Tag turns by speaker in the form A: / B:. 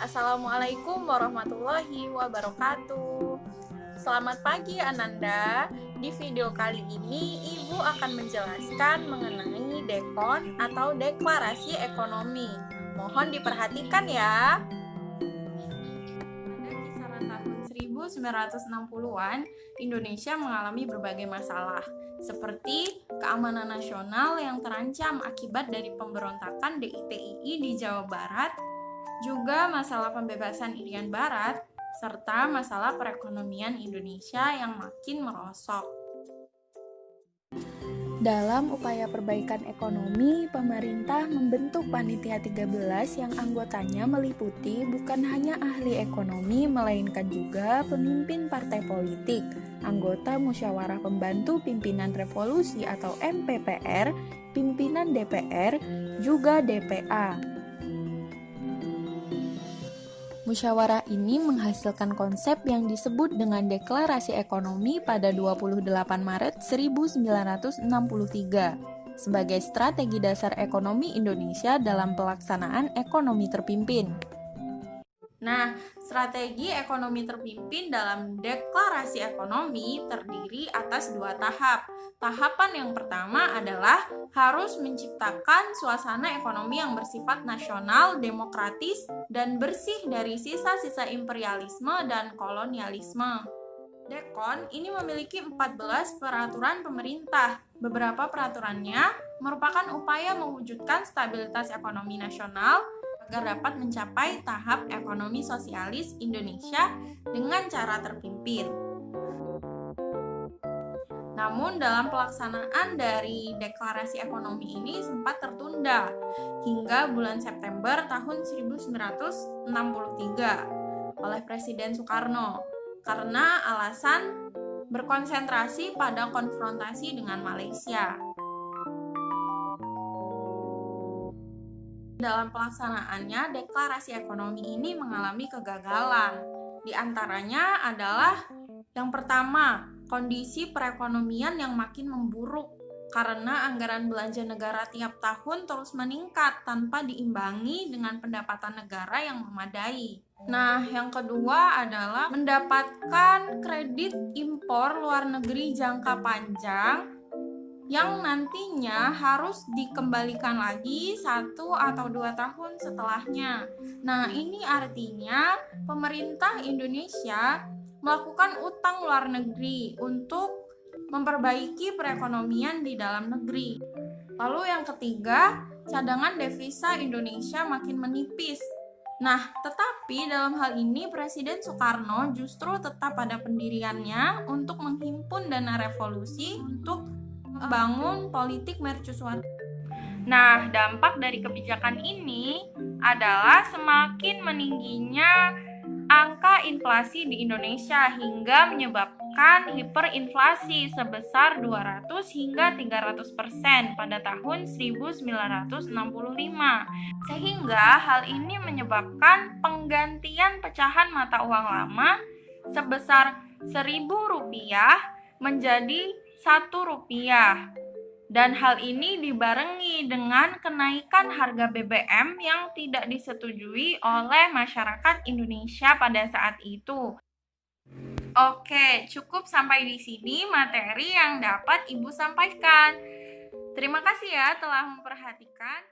A: Assalamualaikum warahmatullahi wabarakatuh. Selamat pagi Ananda. Di video kali ini Ibu akan menjelaskan mengenai DEKON atau Deklarasi Ekonomi. Mohon diperhatikan ya. Pada kisaran tahun 1960-an, Indonesia mengalami berbagai masalah, seperti keamanan nasional yang terancam akibat dari pemberontakan DITII di Jawa Barat, juga masalah pembebasan Irian Barat, serta masalah perekonomian Indonesia yang makin merosot.
B: Dalam upaya perbaikan ekonomi, pemerintah membentuk Panitia 13 yang anggotanya meliputi bukan hanya ahli ekonomi, melainkan juga pemimpin partai politik, anggota Musyawarah Pembantu Pimpinan Revolusi atau MPPR, pimpinan DPR, juga DPA. Musyawarah ini menghasilkan konsep yang disebut dengan Deklarasi Ekonomi pada 28 Maret 1963 sebagai strategi dasar ekonomi Indonesia dalam pelaksanaan ekonomi terpimpin.
A: Nah, strategi ekonomi terpimpin dalam deklarasi ekonomi terdiri atas dua tahap. Tahapan yang pertama adalah harus menciptakan suasana ekonomi yang bersifat nasional, demokratis, dan bersih dari sisa-sisa imperialisme dan kolonialisme. DEKON ini memiliki 14 peraturan pemerintah. Beberapa peraturannya merupakan upaya mewujudkan stabilitas ekonomi nasional agar dapat mencapai tahap ekonomi sosialis Indonesia dengan cara terpimpin. Namun dalam pelaksanaan dari deklarasi ekonomi ini sempat tertunda hingga bulan September tahun 1963 oleh Presiden Soekarno karena alasan berkonsentrasi pada konfrontasi dengan Malaysia. Dalam pelaksanaannya, deklarasi ekonomi ini mengalami kegagalan. Di antaranya adalah yang pertama, kondisi perekonomian yang makin memburuk karena anggaran belanja negara tiap tahun terus meningkat tanpa diimbangi dengan pendapatan negara yang memadai. Nah, yang kedua adalah mendapatkan kredit impor luar negeri jangka panjang yang nantinya harus dikembalikan lagi 1 atau 2 tahun setelahnya. Nah, ini artinya pemerintah Indonesia melakukan utang luar negeri untuk memperbaiki perekonomian di dalam negeri. Lalu yang ketiga, cadangan devisa Indonesia makin menipis. Nah, tetapi dalam hal ini Presiden Soekarno justru tetap pada pendiriannya untuk menghimpun dana revolusi untuk membangun politik mercusuar. Nah, dampak dari kebijakan ini adalah semakin meningginya angka inflasi di Indonesia hingga menyebabkan hiperinflasi sebesar 200 hingga 300% pada tahun 1965. Sehingga hal ini menyebabkan penggantian pecahan mata uang lama sebesar Rp1.000 menjadi Rp1. Dan hal ini dibarengi dengan kenaikan harga BBM yang tidak disetujui oleh masyarakat Indonesia pada saat itu. Oke, cukup sampai di sini materi yang dapat Ibu sampaikan. Terima kasih ya telah memperhatikan.